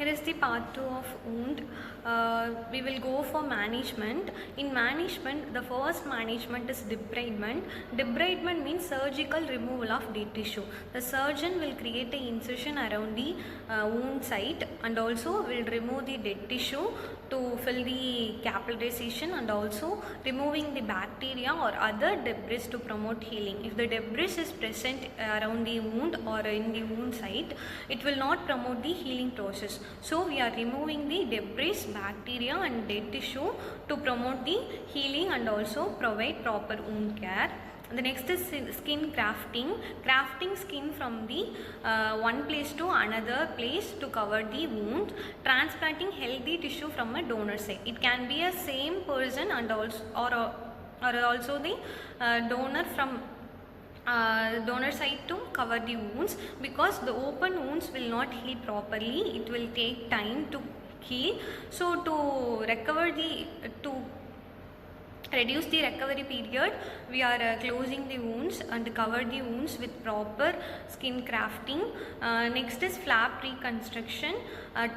Here is the part 2 of wound. We will go for management. In management, the first management is debridement. Debridement means surgical removal of dead tissue. The surgeon will create an incision around the wound site and also will remove the dead tissue to fill the capillarization and also removing the bacteria or other debris to promote healing. If the debris is present around the wound or in the wound site, it will not promote the healing process. So we are removing the debris, bacteria and dead tissue to promote the healing and also provide proper wound care. The next is skin grafting. Grafting skin from the one place to another place to cover the wound. Transplanting healthy tissue from a donor site. It can be a same person and also or also the donor from donor site to cover the wounds, because the open wounds will not heal properly. It will take time to heal. So to reduce the recovery period, we are closing the wounds and cover the wounds with proper skin grafting. Next is flap reconstruction,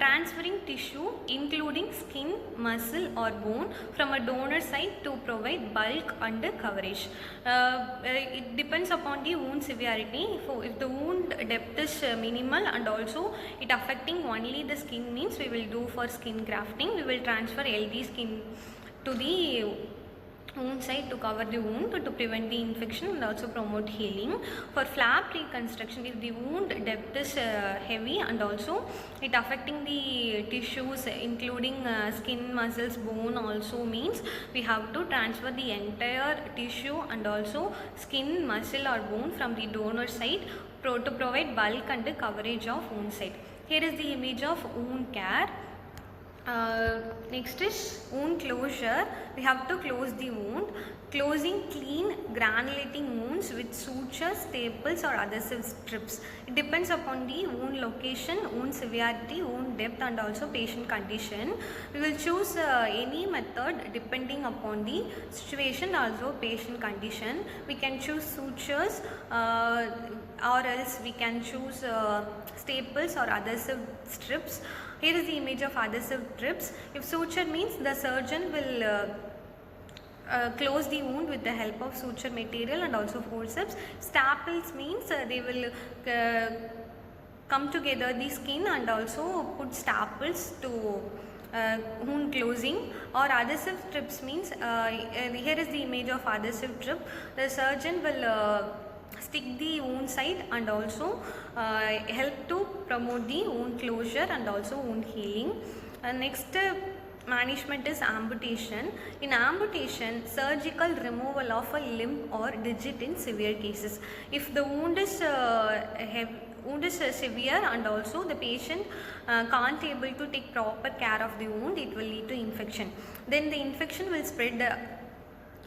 transferring tissue including skin, muscle or bone from a donor site to provide bulk and coverage. It depends upon the wound severity. If the wound depth is minimal and also it affecting only the skin, means we will do for skin grafting. We will transfer LD skin to the wound site to cover the wound to prevent the infection and also promote healing. For flap reconstruction, if the wound depth is heavy and also it affecting the tissues including skin, muscles, bone also, means we have to transfer the entire tissue and also skin, muscle or bone from the donor site to provide bulk and coverage of wound site. Here is the image of wound care. Next is wound closure. We have to close the wound. Closing clean granulating wounds with sutures, staples or adhesive strips. It depends upon the wound location, wound severity, wound depth and also patient condition. We will choose any method depending upon the situation, also patient condition. We can choose sutures or else we can choose staples or adhesive strips. Here is the image of adhesive strips. If suture means the surgeon will close the wound with the help of suture material and also forceps. Staples means they will come together the skin and also put staples to wound closing. Or adhesive strips means here is the image of adhesive strip. The surgeon will stick the wound site and also help to promote the wound closure and also wound healing. Next management is amputation. In amputation, surgical removal of a limb or digit in severe cases. If the wound is severe and also the patient can't able to take proper care of the wound, it will lead to infection. Then the infection will spread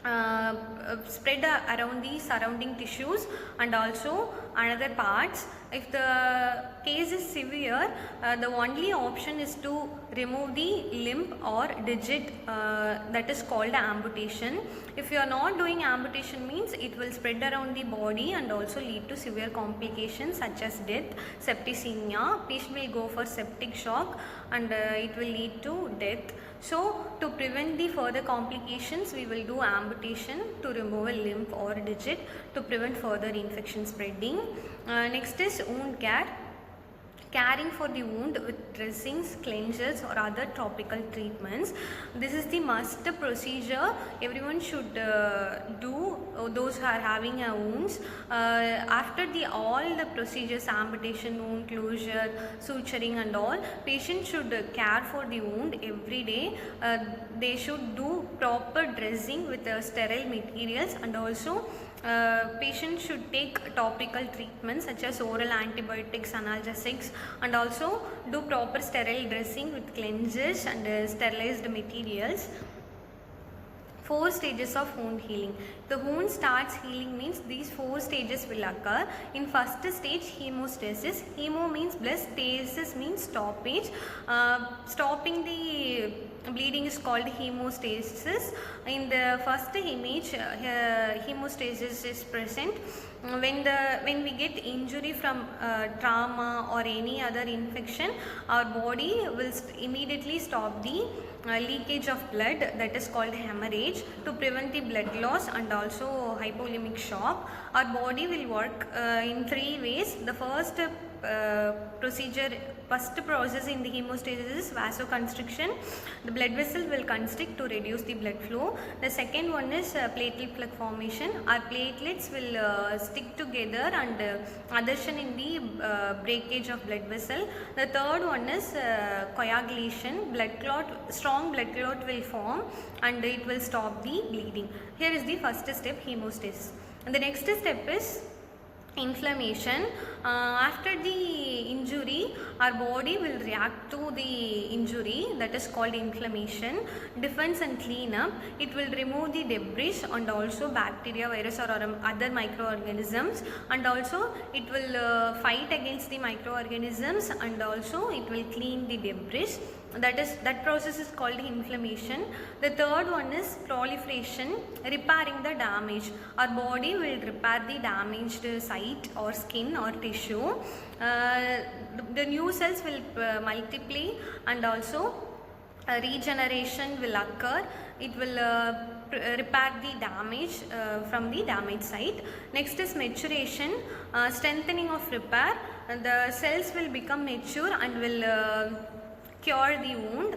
around the surrounding tissues and also another parts. If the case is severe, the only option is to remove the limb or digit, that is called amputation. If you are not doing amputation, means it will spread around the body and also lead to severe complications such as death, septicemia. Patient will go for septic shock and it will lead to death. So to prevent the further complications, we will do amputation to remove a limb or digit to prevent further infection spreading. Next is wound care. Caring for the wound with dressings, cleansers or other topical treatments. This is the must procedure everyone should do, those who are having wounds. After all the procedures, amputation, wound closure, suturing and all, patient should care for the wound every day. They should do proper dressing with sterile materials and also patient should take topical treatments such as oral antibiotics, analgesics and also do proper sterile dressing with cleansers and sterilized materials. 4 stages of wound healing. The wound starts healing means these 4 stages will occur. In first stage, hemostasis. Hemo means blood, stasis means stoppage. Stopping the bleeding is called hemostasis. In the first image, hemostasis is present. when we get injury from trauma or any other infection, our body will immediately stop the leakage of blood, that is called hemorrhage, to prevent the blood loss and also hypolimic shock. Our body will work in 3 ways. The first process in the hemostasis is vasoconstriction. The blood vessel will constrict to reduce the blood flow. The second one is platelet plug formation. Our platelets will stick together and adhesion in the breakage of blood vessel. The third one is coagulation. Strong blood clot will form and it will stop the bleeding. Here is the first step, hemostasis. And the next step is inflammation. After the injury, our body will react to the injury, that is called inflammation, defense and clean up. It will remove the debris and also bacteria, virus or other microorganisms, and also it will fight against the microorganisms and also it will clean the debris. That process is called inflammation. The third one is proliferation, repairing the damage. Our body will repair the damaged site or skin or tissue. The new cells will multiply and also regeneration will occur. It will repair the damage from the damaged site. Next is maturation, strengthening of repair. The cells will become mature and will cure the wound.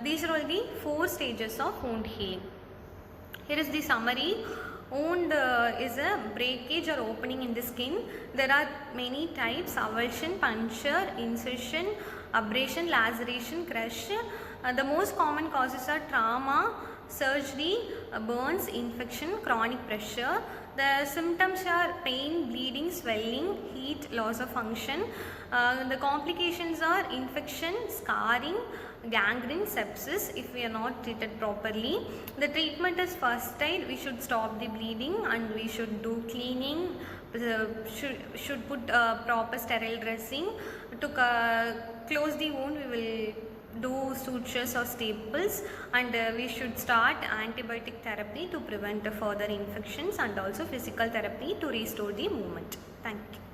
These are all the 4 stages of wound healing. Here is the summary. Wound is a breakage or opening in the skin. There are many types: avulsion, puncture, incision, abrasion, laceration, crush. The most common causes are trauma, surgery, burns, infection, chronic pressure. The symptoms are pain, bleeding, swelling, heat, loss of function. The complications are infection, scarring, gangrene, sepsis if we are not treated properly. The treatment is first aid. We should stop the bleeding and we should do cleaning. Should put proper sterile dressing. To close the wound, we will do sutures or staples, and we should start antibiotic therapy to prevent further infections and also physical therapy to restore the movement. Thank you.